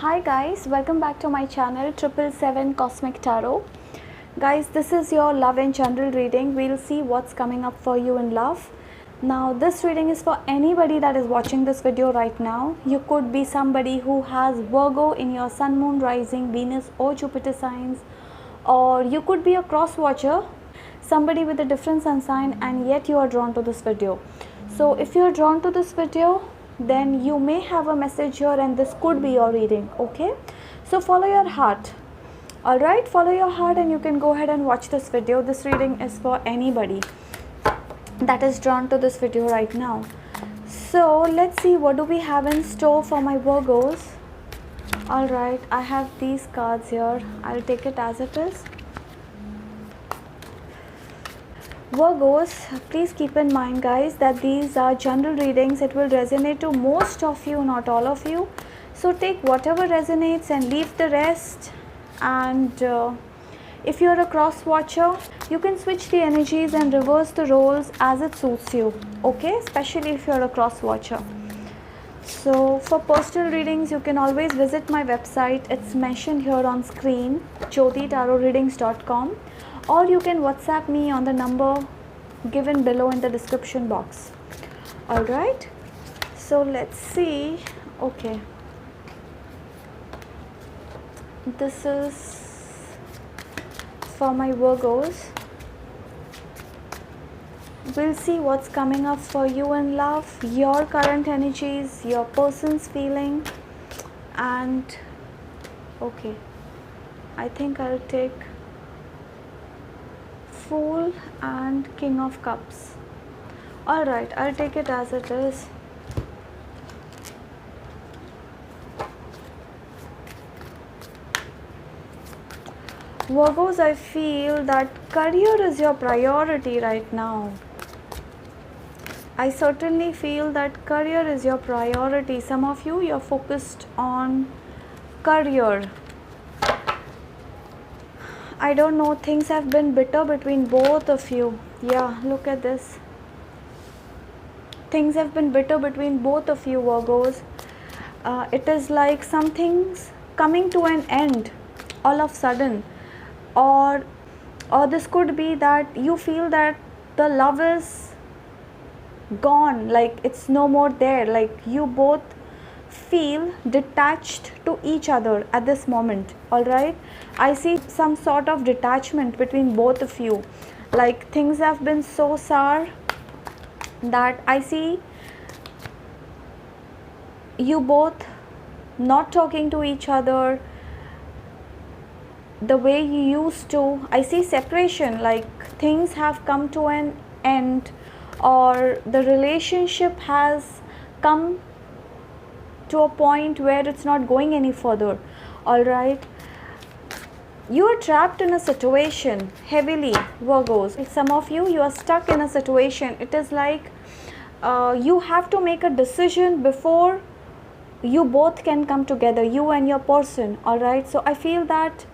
Hi guys, welcome back to my channel 777 Cosmic Tarot. Guys, this is your love and general reading. We'll see what's coming up for you in love. Now this reading is for anybody that is watching this video right now. You could be somebody who has Virgo in your sun, moon, rising, Venus or Jupiter signs, or you could be a cross watcher, somebody with a different sun sign, and yet you are drawn to this video. So if you are drawn to this video, then you may have a message here and this could be your reading. Okay, so follow your heart. All right, follow your heart and you can go ahead and watch this video. This reading is for anybody that is drawn to this video right now. So let's see, what do we have in store for my Virgos? All right, I have these cards here. I'll take it as it is. Virgos, please keep in mind guys that these are general readings. It will resonate to most of you, not all of you. So take whatever resonates and leave the rest. And if you're a cross watcher, you can switch the energies and reverse the roles as it suits you. Okay, especially if you're a cross watcher. So for personal readings, you can always visit my website. It's mentioned here on screen, jyotitarotreadings.com. Or you can WhatsApp me on the number given below in the description box. Alright, so let's see. Okay, this is for my Virgos. We'll see what's coming up for you in love, your current energies, your person's feeling. And okay, I think I'll take Fool and King of Cups. Alright, I'll take it as it is. Virgos, I feel that career is your priority right now. I certainly feel that career is your priority. Some of you, you're focused on career. I don't know, things have been bitter between both of you. Yeah, look at this. Things have been bitter between both of you, Virgos. It is like something's coming to an end all of a sudden. Or this could be that you feel that the love is gone, like it's no more there. Like you both feel detached to each other at this moment. All right, I see some sort of detachment between both of you. Like things have been so sour that I see you both not talking to each other the way you used to. I see separation, like things have come to an end, or the relationship has come to a point where it's not going any further. All right, you are trapped in a situation heavily, Virgos. Some of you, you are stuck in a situation. It is like you have to make a decision before you both can come together, you and your person. All right, so I feel that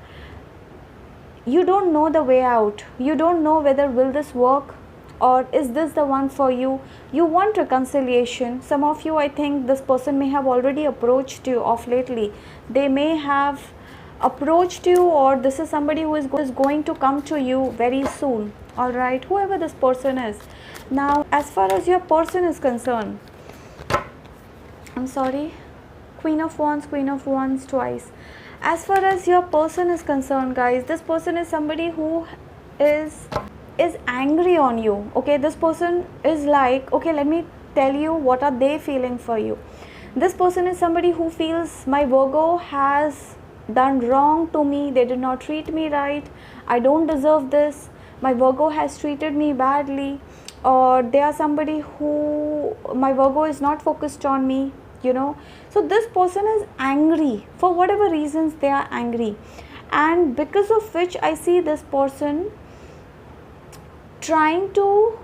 you don't know the way out. You don't know whether will this work or is this the one for you. You want reconciliation. Some of you, I think this person may have already approached you of lately. They may have approached you, or this is somebody who is going to come to you very soon. All right, whoever this person is. Now as far as your person is concerned, I'm sorry, Queen of Wands twice. As far as your person is concerned, guys, this person is somebody who is angry on you. Okay, this person is like, okay, let me tell you what are they feeling for you. This person is somebody who feels my Virgo has done wrong to me. They did not treat me right. I don't deserve this. My Virgo has treated me badly. Or they are somebody who, my Virgo is not focused on me, you know. So this person is angry for whatever reasons. They are angry, and because of which I see this person trying to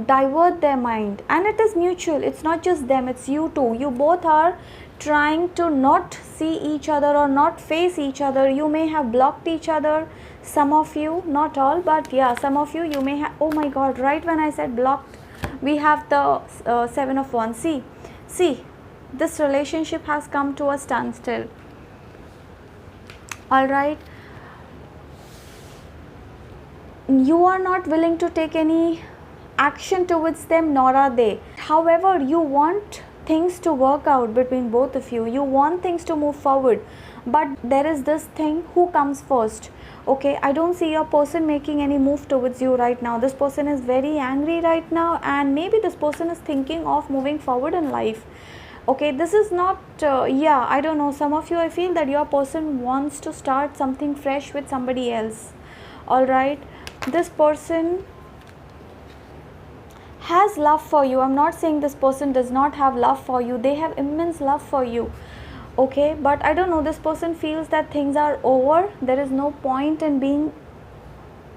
divert their mind, and it is mutual. It's not just them, it's you too. You both are trying to not see each other or not face each other. You may have blocked each other, some of you, not all, but yeah, some of you, you may have. Oh my god, right when I said blocked, we have the 7 of Wands. See, this relationship has come to a standstill. All right, you are not willing to take any action towards them, nor are they. However, you want things to work out between both of you, you want things to move forward, but there is this thing, who comes first? Okay, I don't see a person making any move towards you right now. This person is very angry right now, and maybe this person is thinking of moving forward in life. Okay, this is not yeah, I don't know, some of you, I feel that your person wants to start something fresh with somebody else. All right, this person has love for you. I'm not saying this person does not have love for you, they have immense love for you. Okay, but I don't know, this person feels that things are over, there is no point in being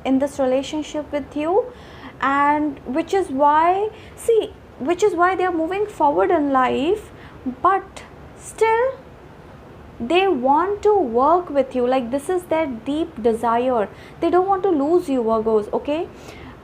in this relationship with you, and which is why, see, which is why they are moving forward in life, but still they want to work with you. Like, this is their deep desire, they don't want to lose you, Virgos. Okay,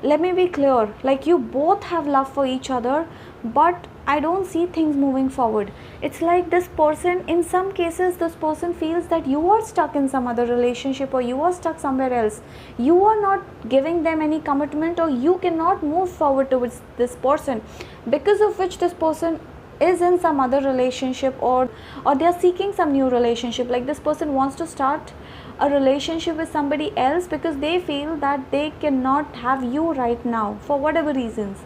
let me be clear, like, you both have love for each other, but I don't see things moving forward. It's like this person, in some cases this person feels that you are stuck in some other relationship, or you are stuck somewhere else, you are not giving them any commitment, or you cannot move forward towards this person, because of which this person is in some other relationship, or they are seeking some new relationship. Like, this person wants to start a relationship with somebody else because they feel that they cannot have you right now for whatever reasons.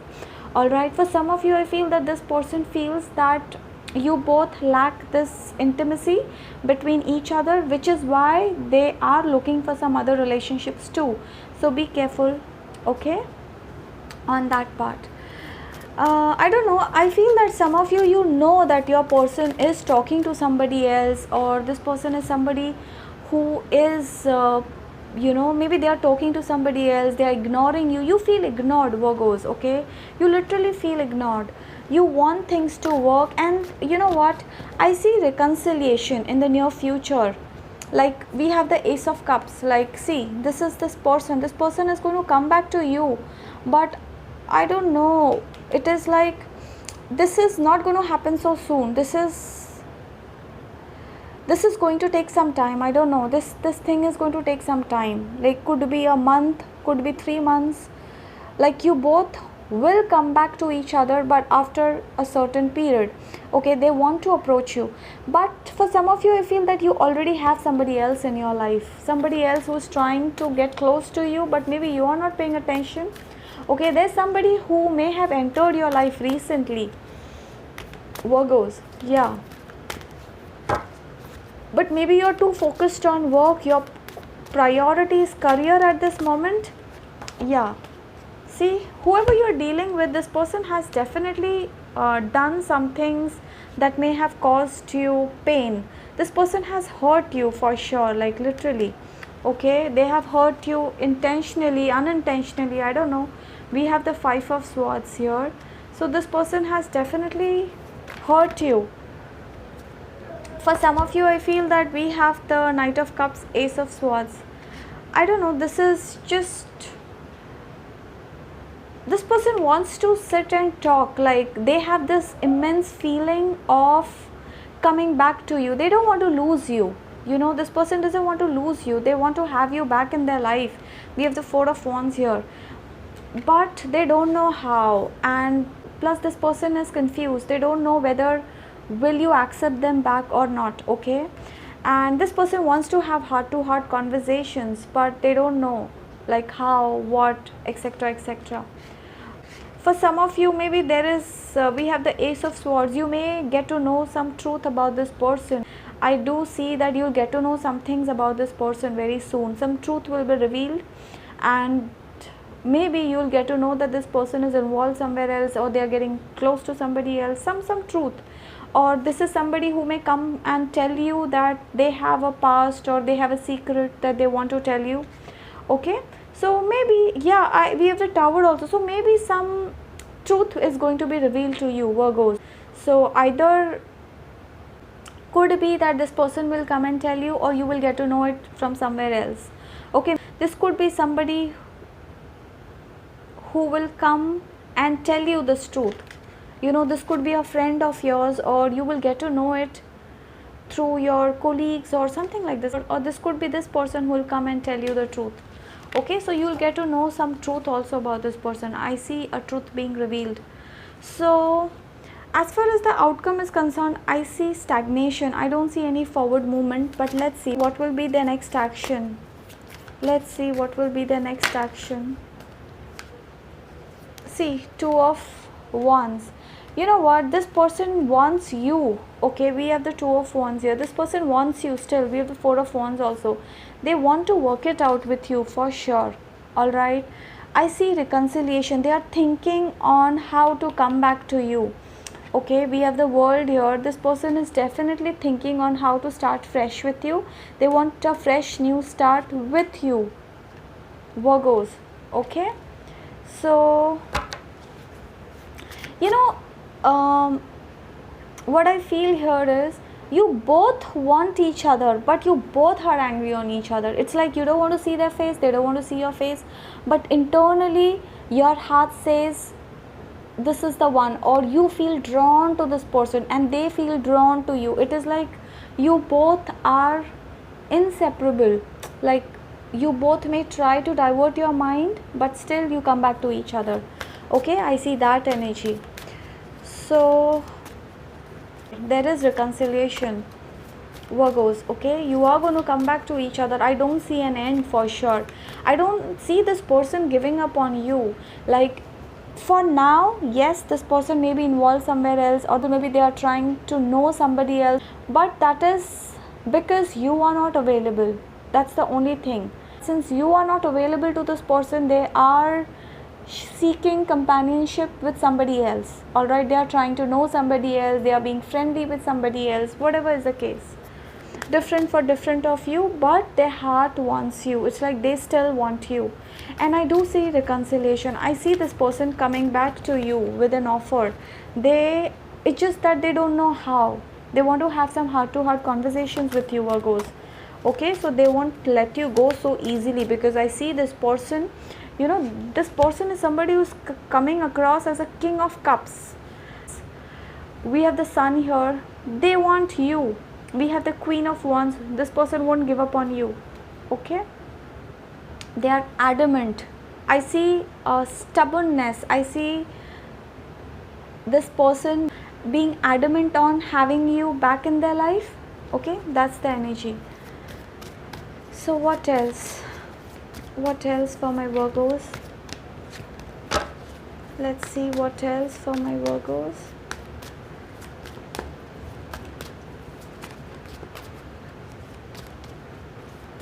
All right, for some of you, I feel that this person feels that you both lack this intimacy between each other, which is why they are looking for some other relationships too. So be careful, okay, on that part. I don't know, I feel that some of you, you know that your person is talking to somebody else, or this person is somebody who is maybe they are talking to somebody else, they are ignoring you. You feel ignored, Virgos. Okay, you literally feel ignored, you want things to work, and you know what, I see reconciliation in the near future. Like, we have the Ace of Cups. Like, see, this is this person is going to come back to you, but I don't know, it is like this is not going to happen so soon. This is going to take some time. I don't know, this thing is going to take some time. Like, could be a month, could be 3 months. Like, you both will come back to each other, but after a certain period. Okay, they want to approach you, but for some of you, I feel that you already have somebody else in your life, somebody else who's trying to get close to you, but maybe you are not paying attention. Okay, there's somebody who may have entered your life recently, Virgos. Yeah, but maybe you're too focused on work, your priority is career at this moment. Yeah, see, whoever you're dealing with, this person has definitely done some things that may have caused you pain. This person has hurt you for sure, like literally. Okay, they have hurt you intentionally, unintentionally, I don't know. We have the Five of Swords here, so this person has definitely hurt you. For some of you, I feel that we have the Knight of Cups, Ace of Swords. I don't know, this is just, this person wants to sit and talk. Like, they have this immense feeling of coming back to you, they don't want to lose you. You know, this person doesn't want to lose you, they want to have you back in their life. We have the Four of Wands here, but they don't know how, and plus this person is confused, they don't know whether will you accept them back or not. Okay, and this person wants to have heart to heart conversations, but they don't know like how, what, etc, etc. For some of you, maybe there is we have the Ace of Swords. You may get to know some truth about this person. I do see that you'll get to know some things about this person very soon. Some truth will be revealed, and maybe you'll get to know that this person is involved somewhere else, or they are getting close to somebody else, some truth. Or this is somebody who may come and tell you that they have a past, or they have a secret that they want to tell you. Okay, so maybe, yeah, we have the Tower also, so maybe some truth is going to be revealed to you, Virgos. So either could be that this person will come and tell you, or you will get to know it from somewhere else. Okay, this could be somebody who will come and tell you this truth. You know, this could be a friend of yours, or you will get to know it through your colleagues or something like this, or this could be this person who will come and tell you the truth. Okay, so you will get to know some truth also about this person. I see a truth being revealed. So as far as the outcome is concerned, I see stagnation. I don't see any forward movement, but let's see what will be the next action. Let's see what will be the next action. See, Two of Wands. You know what, this person wants you. Okay, we have the Two of Wands here. This person wants you still. We have the Four of Wands also. They want to work it out with you for sure. Alright, I see reconciliation. They are thinking on how to come back to you. Okay, we have the World here. This person is definitely thinking on how to start fresh with you. They want a fresh new start with you, Virgos. Okay, so you know, what I feel here is you both want each other, but you both are angry on each other. It's like you don't want to see their face, they don't want to see your face, but internally your heart says this is the one, or you feel drawn to this person and they feel drawn to you. It is like you both are inseparable. Like you both may try to divert your mind, but still you come back to each other. Okay, I see that energy. So there is reconciliation, Virgos. Okay, you are going to come back to each other. I don't see an end for sure. I don't see this person giving up on you. Like for now, yes, this person may be involved somewhere else, or maybe they are trying to know somebody else, but that is because you are not available. That's the only thing. Since you are not available to this person, they are seeking companionship with somebody else. Alright, they are trying to know somebody else, they are being friendly with somebody else, whatever is the case. Different for different of you, but their heart wants you. It's like they still want you. And I do see reconciliation. I see this person coming back to you with an offer. It's just that they don't know how. They want to have some heart-to-heart conversations with you, Virgos. Okay, so they won't let you go so easily, because I see this person, you know, this person is somebody who's coming across as a King of Cups. We have the Sun here. They want you. We have the Queen of Wands. This person won't give up on you. Okay, they are adamant. I see stubbornness. I see this person being adamant on having you back in their life. Okay, that's the energy. So what else? What else for my Virgos? Let's see what else for my Virgos.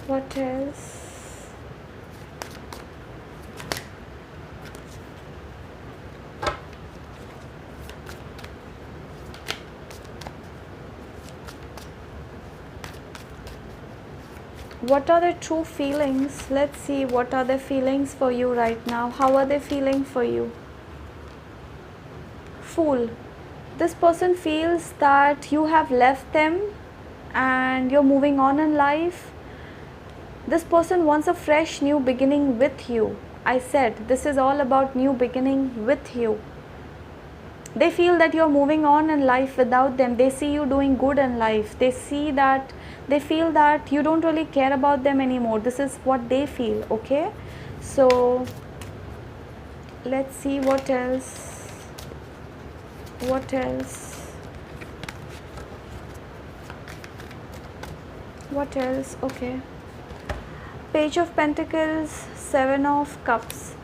What else? What are the true feelings? Let's see what are the feelings for you right now. How are they feeling for you? Fool. This person feels that you have left them and you're moving on in life. This person wants a fresh new beginning with you. I said this is all about new beginning with you. They feel that you're moving on in life without them. They see you doing good in life. They feel that you don't really care about them anymore. This is what they feel. Okay, so let's see what else. What else? What else? Okay, Page of Pentacles, Seven of Cups.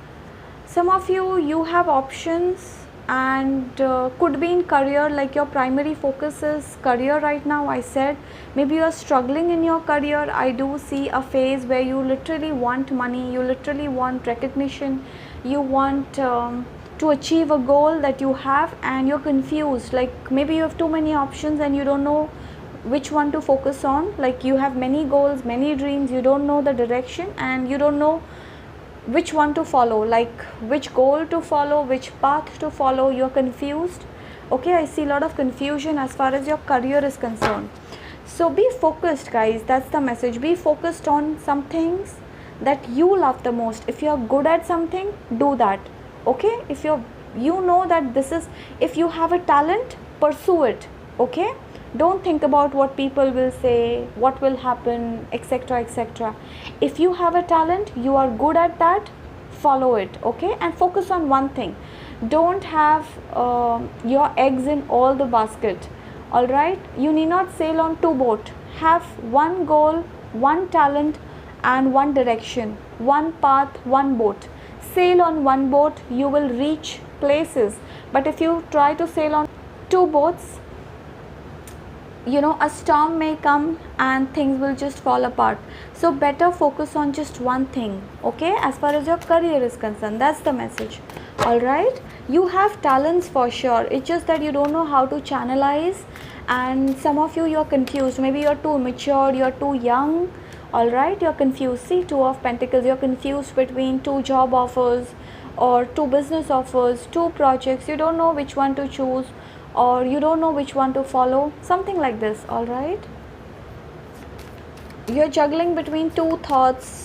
Some of you have options, and could be in career, like your primary focus is career right now. I said maybe you are struggling in your career. I do see a phase where you literally want money, you literally want recognition, you want to achieve a goal that you have, and you're confused. Like maybe you have too many options and you don't know which one to focus on. Like you have many goals, many dreams, you don't know the direction, and you don't know which one to follow, like which goal to follow, which path to follow. You're confused. Okay, I see a lot of confusion as far as your career is concerned. So be focused, guys. That's the message. Be focused on some things that you love the most. If you're good at something, do that. Okay, if you know that this is, if you have a talent, pursue it. Okay, Don't think about what people will say, what will happen, etc. etc. If you have a talent, you are good at that, follow it, okay, and focus on one thing. Don't have your eggs in all the basket. All right, you need not sail on two boats. Have one goal, one talent, and one direction, one path, one boat. Sail on one boat, you will reach places. But if you try to sail on two boats, a storm may come and things will just fall apart. So better focus on just one thing, okay, as far as your career is concerned. That's the message. All right, you have talents for sure, it's just that you don't know how to channelize, and some of you're confused. Maybe you're too mature, you're too young. All right, you're confused. See, Two of Pentacles, you're confused between two job offers or two business offers, two projects. You don't know which one to choose, or you don't know which one to follow, something like this. All right, you're juggling between two thoughts.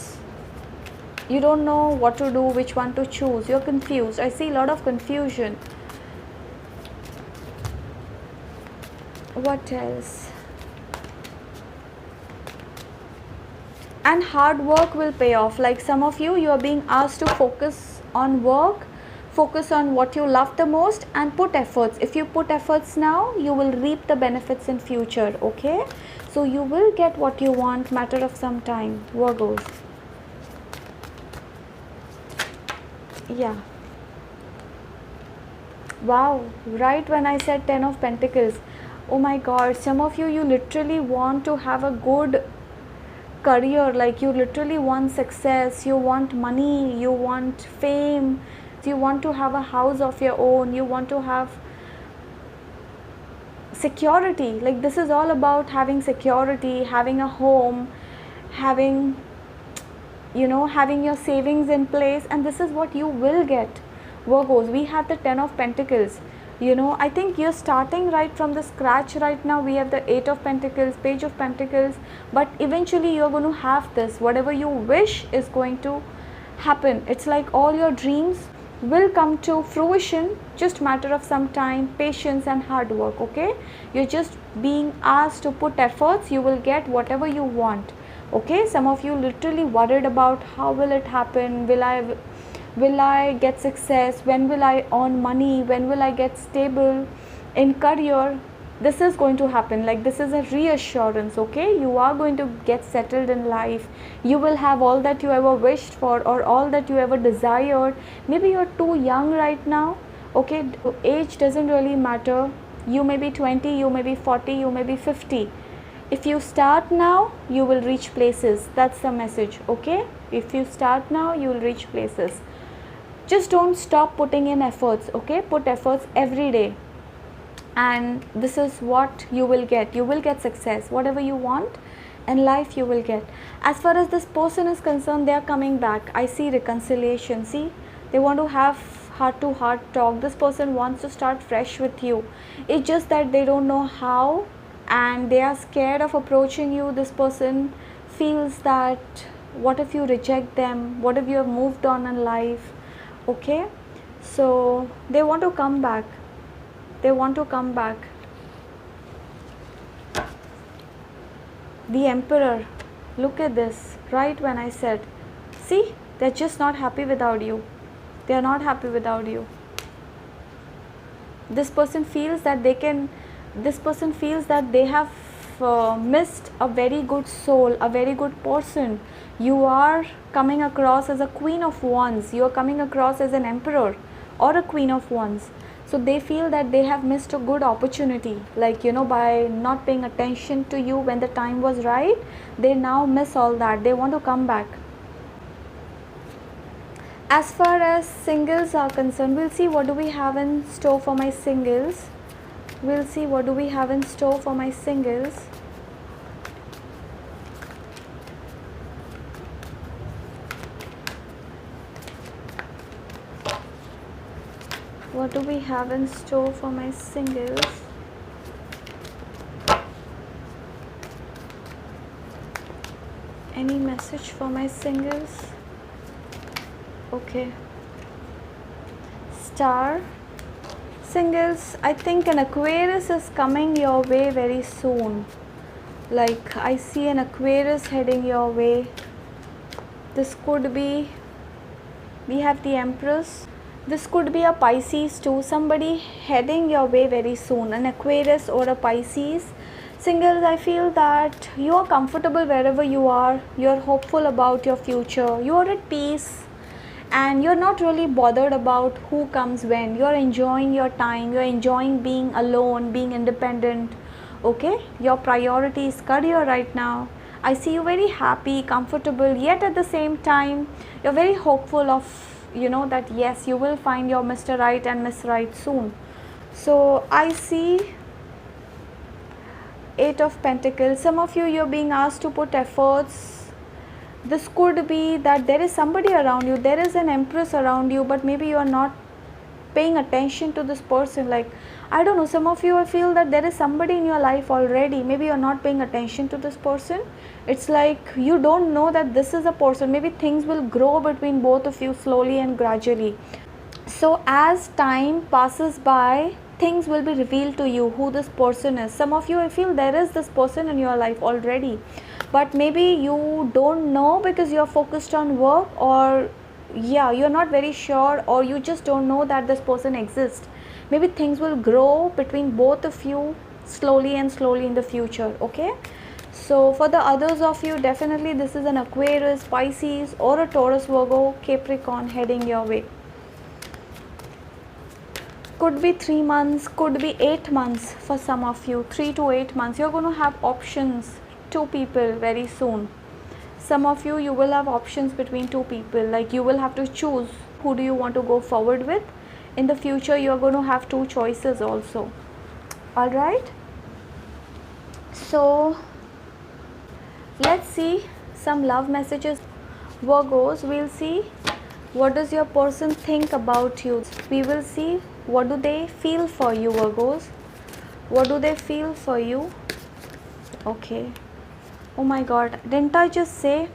You don't know what to do, which one to choose. You're confused. I see a lot of confusion. What else? And hard work will pay off. Like some of you are being asked to focus on work, focus on what you love the most, and put efforts. If you put efforts now, you will reap the benefits in future, okay? So you will get what you want, matter of some time, Virgos. Yeah. Wow, right when I said 10 of Pentacles, oh my god, some of you literally want to have a good career. Like you literally want success, you want money, you want fame, you want to have a house of your own, you want to have security. Like this is all about having security, having a home, having having your savings in place, and this is what you will get, Virgos. We have the 10 of Pentacles. I think you're starting right from the scratch right now. We have the 8 of Pentacles, Page of Pentacles, but eventually you're going to have this. Whatever you wish is going to happen. It's like all your dreams will come to fruition, just matter of some time, patience and hard work, okay? You're just being asked to put efforts, you will get whatever you want, okay? Some of you literally worried about how will it happen, will I get success, when will I earn money, when will I get stable in career. This is going to happen. Like this is a reassurance, okay? You are going to get settled in life. You will have all that you ever wished for, or all that you ever desired. Maybe you're too young right now, okay? Age doesn't really matter. You may be 20, you may be 40, you may be 50. If you start now, you will reach places. That's the message, okay? If you start now, you will reach places. Just don't stop putting in efforts, okay? Put efforts every day, and this is what you will get. You will get success. Whatever you want in life, you will get. As far as this person is concerned, they are coming back. I see reconciliation. See, they want to have heart to heart talk. This person wants to start fresh with you. It's just that they don't know how, and they are scared of approaching you. This person feels that what if you reject them, what if you have moved on in life, okay? So they want to come back. They want to come back. The Emperor, look at this, right when I said, see, they're just not happy without you. They are not happy without you. This person feels that they have missed a very good soul, a very good person. You are coming across as a Queen of Wands. You are coming across as an Emperor or a Queen of Wands. So they feel that they have missed a good opportunity, like by not paying attention to you when the time was right. They now miss all that. They want to come back. As far as singles are concerned, we'll see what do we have in store for my singles. We'll see what do we have in store for my singles. What do we have in store for my singles? Any message for my singles? Okay. Star, Singles, I think an Aquarius is coming your way very soon. Like I see an Aquarius heading your way. This could be, we have the Empress. This could be a Pisces too, somebody heading your way very soon, an Aquarius or a Pisces. Singles, I feel that you are comfortable wherever you are, you're hopeful about your future, you are at peace, and you're not really bothered about who comes when. You're enjoying your time, you're enjoying being alone, being independent. Okay, your priority is career right now. I see you very happy, comfortable, yet at the same time you're very hopeful of, that yes, you will find your Mr. Right and Miss Right soon. So I see Eight of Pentacles. Some of you, you're being asked to put efforts. This could be that there is somebody around you, there is an Empress around you, but maybe you are not paying attention to this person. Like, I don't know, some of you, I feel that there is somebody in your life already, maybe you are not paying attention to this person. It's like you don't know that this is a person. Maybe things will grow between both of you slowly and gradually. So as time passes by, things will be revealed to you who this person is. Some of you, I feel there is this person in your life already, but maybe you don't know because you're focused on work, or you're not very sure, or you just don't know that this person exists. Maybe things will grow between both of you slowly and slowly in the future. Okay, so for the others of you, definitely this is an Aquarius, Pisces, or a Taurus, Virgo, Capricorn heading your way. Could be 3 months, could be 8 months for some of you. 3 to 8 months, you're going to have options, 2 people very soon. Some of you, you will have options between 2 people, like you will have to choose who do you want to go forward with. In the future, you're going to have 2 choices also. All right, so let's see some love messages. Virgos, we'll see what does your person think about you. We will see what do they feel for you, Virgos. What do they feel for you? Okay. Oh my God, didn't I just say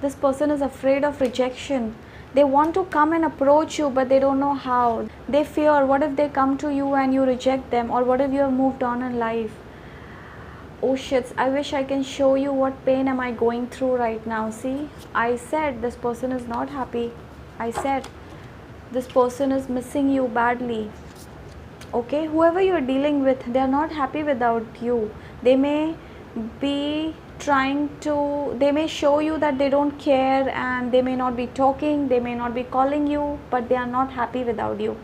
this person is afraid of rejection? They want to come and approach you, but they don't know how. They fear, what if they come to you and you reject them, or what if you have moved on in life? Oh shit, I wish I can show you what pain am I going through right now. See, I said this person is not happy. I said this person is missing you badly. Okay, whoever you're dealing with, they're not happy without you. They may be they may show you that they don't care, and they may not be talking, they may not be calling you, but they are not happy without you.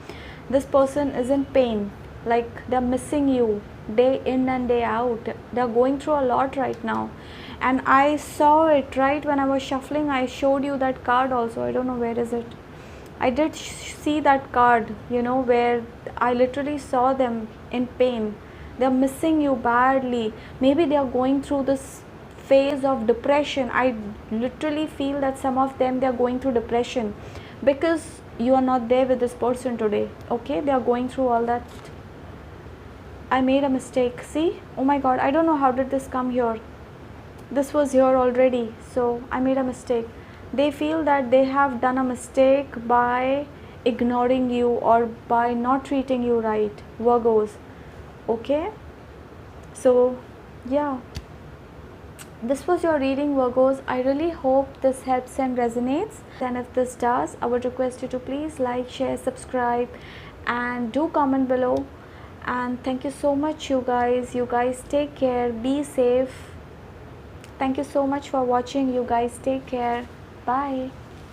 This person is in pain, like they're missing you day in and day out. They're going through a lot right now, and I saw it right when I was shuffling. I showed you that card also. I don't know where is it. I did see that card, where I literally saw them in pain. They're missing you badly. Maybe they are going through this phase of depression. I literally feel that some of them, they are going through depression because you are not there with this person today. Okay, they are going through all that. I made a mistake. See, oh my God, I don't know how did this come here. This was here already, so I made a mistake. They feel that they have done a mistake by ignoring you or by not treating you right, Virgos. Okay, so yeah, this was your reading, Virgos. I really hope this helps and resonates, and if this does, I would request you to please like, share, subscribe, and do comment below. And thank you so much, you guys take care, be safe. Thank you so much for watching, you guys take care, bye.